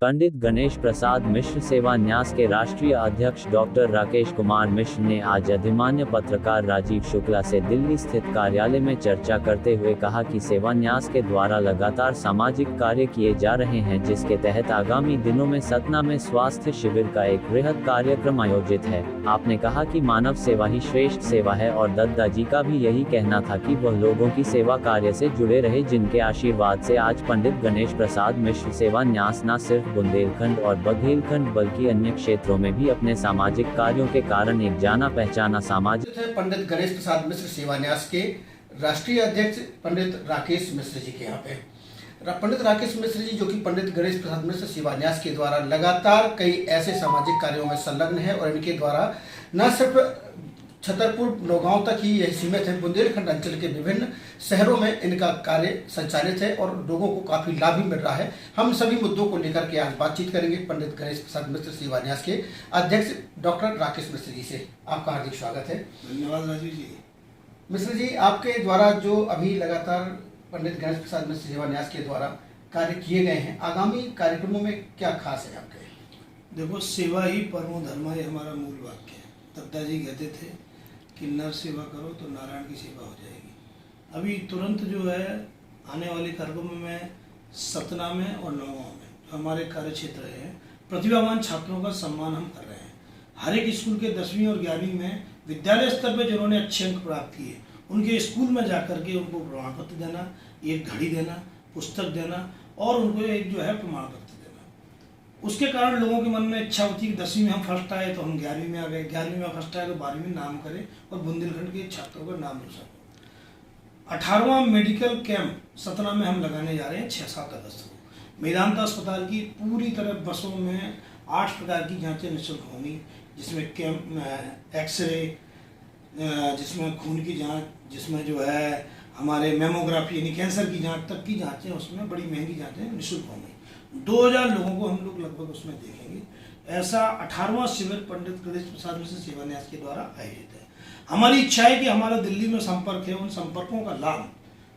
पंडित गणेश प्रसाद मिश्र सेवा न्यास के राष्ट्रीय अध्यक्ष डॉक्टर राकेश कुमार मिश्र ने आज अधिमान्य पत्रकार राजीव शुक्ला से दिल्ली स्थित कार्यालय में चर्चा करते हुए कहा कि सेवा न्यास के द्वारा लगातार सामाजिक कार्य किए जा रहे हैं, जिसके तहत आगामी दिनों में सतना में स्वास्थ्य शिविर का एक बृहद कार्यक्रम आयोजित है। आपने कहा कि मानव सेवा ही श्रेष्ठ सेवा है और दद्दा जी का भी यही कहना था कि वह लोगों की सेवा कार्य से जुड़े रहे, जिनके आशीर्वाद से आज पंडित गणेश प्रसाद मिश्र सेवा न्यास न सिर्फ बुंदेलखंड और बघेलखंड बल्कि अन्य क्षेत्रों में भी अपने सामाजिक कार्यों के कारण एक जाना पहचाना सामाजिक पंडित गणेश प्रसाद मिश्र सेवा न्यास के राष्ट्रीय अध्यक्ष पंडित राकेश मिश्र जी के यहाँ पे पंडित राकेश मिश्र जी, जो कि पंडित गणेश प्रसाद मिश्र सेवा न्यास के द्वारा लगातार कई ऐसे सामाजिक कार्यों में संलग्न है और इनके द्वारा न सिर्फ छतरपुर नौगांव तक ही यह सीमित है, बुंदेलखंड अंचल के विभिन्न शहरों में इनका कार्य संचालित है और लोगों को काफी लाभ भी मिल रहा है। हम सभी मुद्दों को लेकर के आज बातचीत करेंगे पंडित गणेश प्रसाद मिश्र सेवा न्यास के अध्यक्ष डॉक्टर राकेश मिश्र जी से। आपका हार्दिक स्वागत है। धन्यवाद राजीव जी। मिश्र जी, आपके द्वारा जो अभी लगातार पंडित गणेश प्रसाद मिश्र सेवा न्यास के द्वारा कार्य किए गए हैं, आगामी कार्यक्रमों में क्या खास है आपके? देखो, सेवा ही परमो धर्म है, हमारा मूल वाक्य है। दद्दा जी कहते थे कि नर सेवा करो तो नारायण की सेवा हो जाएगी। अभी तुरंत जो है आने वाले कार्यक्रम में सतना में और नौगांव में जो हमारे कार्य क्षेत्र हैं, प्रतिभावान छात्रों का सम्मान हम कर रहे हैं। हर एक स्कूल के 10वीं और 11वीं में विद्यालय स्तर पर जिन्होंने अच्छे अंक प्राप्त किए, उनके स्कूल में जाकर के उनको प्रमाण पत्र देना, एक घड़ी देना, पुस्तक देना और उनको एक जो है प्रमाण पत्र देना। उसके कारण लोगों के मन में इच्छा होती है कि 10वीं में हम फर्स्ट आए तो हम 11वीं में आ गए, 11वीं में फर्स्ट आए तो 12वीं में नाम करें और बुंदेलखंड के छात्रों का नाम रोशन हो। 18वां मेडिकल कैंप सतना में हम लगाने जा रहे हैं 6-7 अगस्त को। मेदांता अस्पताल की पूरी तरह बसों में 8 प्रकार की जाँचें निःशुल्क होंगी, जिसमें कैंप एक्सरे, जिसमें खून की जाँच, जिसमें जो है हमारे मेमोग्राफी यानी कैंसर की जाँच तक की जाँचें, उसमें बड़ी महंगी जाँचें निःशुल्क होंगी। 2000 लोगों को हम लोग लगभग उसमें देखेंगे। ऐसा 18वां शिविर पंडित गणेश प्रसाद मिश्र सेवा न्यास के द्वारा आयोजित है। हमारी इच्छा है कि हमारा दिल्ली में संपर्क है, उन संपर्कों का लाभ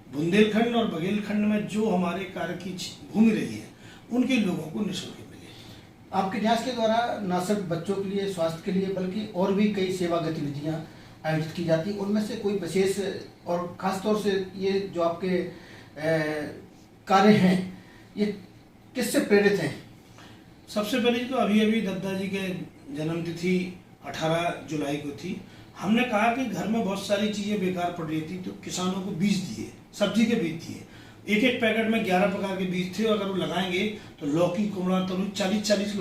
बुंदेलखंड और बघेलखंड में जो हमारे कार्य की भूमि रही है उनके लोगों को निःशुल्क मिले। आपके न्यास के द्वारा न सिर्फ बच्चों के लिए, स्वास्थ्य के लिए, बल्कि और भी कई सेवा गतिविधियाँ आयोजित की जाती, उनमें से कोई विशेष और खासतौर से ये जो आपके कार्य हैं, ये किससे प्रेरित हैं? सबसे पहले तो अभी दद्दा जी के जन्मतिथि 18 जुलाई को थी। हमने कहा कि घर में बहुत सारी चीज़ें बेकार पड़ रही थी, तो किसानों को बीज दिए, सब्जी के बीज दिए। एक पैकेट में 11 प्रकार के बीज थे और अगर वो लगाएंगे तो लौकी, कुमड़ा, तरबूज 40-40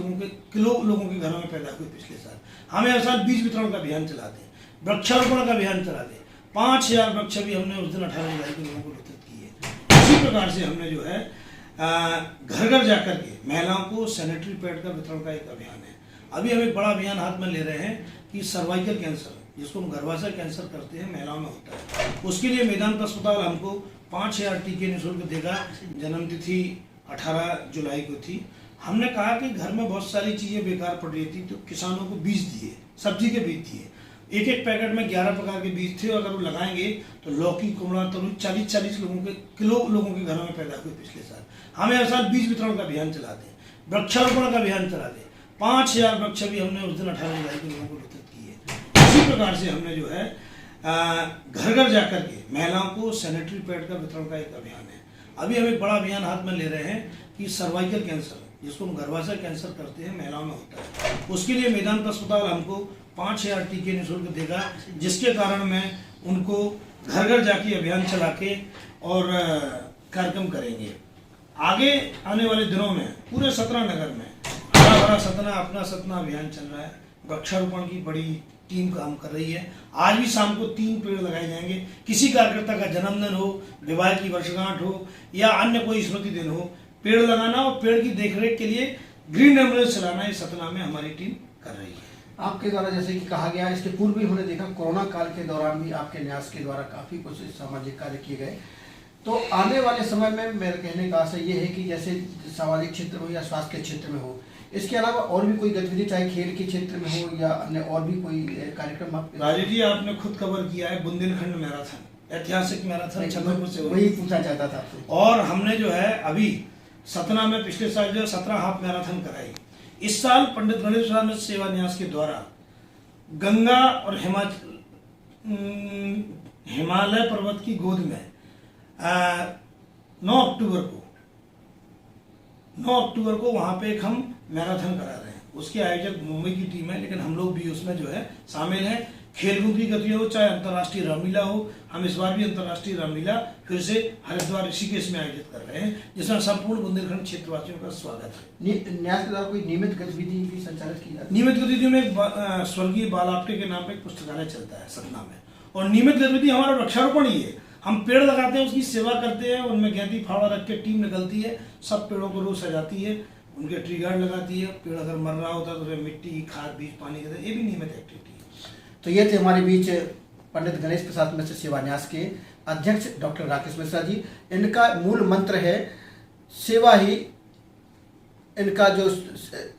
किलो लोगों के घरों में पैदा हुए पिछले साल। हमें हर साल बीज वितरण का अभियान चलाते हैं, वृक्षारोपण का अभियान चलाते हैं। 5000 वृक्ष भी हमने उस दिन 18 जुलाई को लोगों को वितरित किए। इसी प्रकार से हमने जो है घर घर जाकर के महिलाओं को सैनिटरी पैड का वितरण का एक अभियान है। अभी हम एक बड़ा अभियान हाथ में ले रहे हैं कि सर्वाइकल कैंसर, जिसको हम गर्भाशय कैंसर करते हैं, महिलाओं में होता है, उसके लिए मेदांता अस्पताल हमको 5000 टीके निःशुल्क देगा। जन्मतिथि 18 जुलाई को थी। हमने कहा कि घर में बहुत सारी चीज़ें बेकार पड़ रही थी, तो किसानों को बीज दिए, सब्जी के बीज दिए। एक पैकेट में 11 प्रकार के बीज थे और अगर वो लगाएंगे तो लौकी, कुमड़ा, तरबूज 40-40 किलो लोगों के घरों में पैदा हुए पिछले साल। हमें हर साल बीज वितरण का अभियान चलाते हैं, वृक्षारोपण का अभियान चलाते हैं। 5000 वृक्ष भी हमने उस दिन 18 जुलाई को लोगों को वितरित किए। इसी प्रकार से हमने जो है घर घर जाकर के महिलाओं को सैनिटरी पैड का वितरण का एक अभियान है। अभी हम एक बड़ा अभियान हाथ में ले रहे हैं कि सर्वाइकल कैंसर, जिसको हम गर्भाशय कैंसर करते हैं, महिलाओं में होता है, उसके लिए मेदांता अस्पताल हमको 5000 टीके निःशुल्क देगा, जिसके कारण मैं उनको घर घर जाके अभियान चला के और कार्यक्रम करेंगे। आगे आने वाले दिनों में पूरे सतना नगर में हरा भरा सतना, अपना सतना अभियान चल रहा है। वृक्षारोपण की बड़ी टीम काम कर रही है। आज भी शाम को 3 पेड़ लगाए जाएंगे। किसी कार्यकर्ता का जन्मदिन हो, विवाह की वर्षगांठ हो या अन्य कोई स्मृति दिन हो, पेड़ लगाना और पेड़ की देखरेख के लिए ग्रीन एम्बुलेंस चलाना, ये सतना में हमारी टीम कर रही है। आपके द्वारा जैसे कि कहा गया, इसके पूर्व भी हमने देखा कोरोना काल के दौरान भी आपके न्यास के द्वारा काफ़ी कुछ सामाजिक कार्य किए गए। तो आने वाले समय में मेरे कहने का आशय ये है कि जैसे सामाजिक क्षेत्र हो या स्वास्थ्य के क्षेत्र में हो, इसके अलावा और भी कोई गतिविधि, चाहे खेल के क्षेत्र में हो या अन्य और भी कोई कार्यक्रम आप? राजीव जी, आपने खुद कवर किया है बुंदेलखंड मैराथन, ऐतिहासिक मैराथन छतरपुर से, वही पूछना चाहता था आपसे। और हमने जो है अभी सतना में पिछले साल जो 17 हाफ मैराथन कराई। इस साल पंडित गणेश प्रसाद मिश्र सेवा न्यास के द्वारा गंगा और हिमालय पर्वत की गोद में 9 अक्टूबर को वहां पे एक हम मैराथन करा रहे हैं। उसके आयोजक मुंबई की टीम है, लेकिन हम लोग भी उसमें जो है शामिल हैं। खेलकूद की गतिविधि हो, चाहे अंतर्राष्ट्रीय रामलीला हो, हम इस बार भी अंतर्राष्ट्रीय रामलीला फिर से हरिद्वार ऋषिकेश में आयोजित कर रहे हैं, जिसमें संपूर्ण बुंदेलखंड क्षेत्रवासियों का स्वागत है। न्यास के द्वारा कोई नियमित गतिविधि भी संचालित की जाती है? नियमित गतिविधियों में स्वर्गीय बाल आपटे के नाम पे एक पुस्तकालय चलता है सतना में, और नियमित गतिविधि हमारा वृक्षारोपण ही है। हम पेड़ लगाते हैं, उसकी सेवा करते हैं, उनमें गेंदी फावड़ा रख के टीम निकलती है, सब पेड़ों को रोज सजाती है, उनके ट्री गार्ड लगाती है। पेड़ अगर मर रहा होता है तो उसमें मिट्टी, खाद, बीज, पानी देते हैं। ये भी नियमित एक्टिविटी है। तो ये थे हमारे बीच पंडित गणेश प्रसाद मिश्र सेवा न्यास के अध्यक्ष डॉक्टर राकेश मिश्रा जी। इनका मूल मंत्र है सेवा ही, इनका जो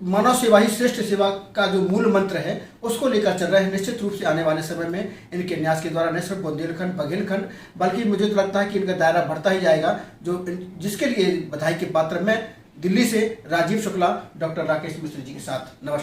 मानव सेवा ही श्रेष्ठ सेवा का जो मूल मंत्र है उसको लेकर चल रहे हैं। निश्चित रूप से आने वाले समय में इनके न्यास के द्वारा न सिर्फ बुंदेलखंड, बघेलखंड, बल्कि मुझे तो लगता है कि इनका दायरा बढ़ता ही जाएगा, जो जिसके लिए बधाई के पात्र मैं दिल्ली से राजीव शुक्ला, डॉक्टर राकेश मिश्र जी के साथ। नमस्कार।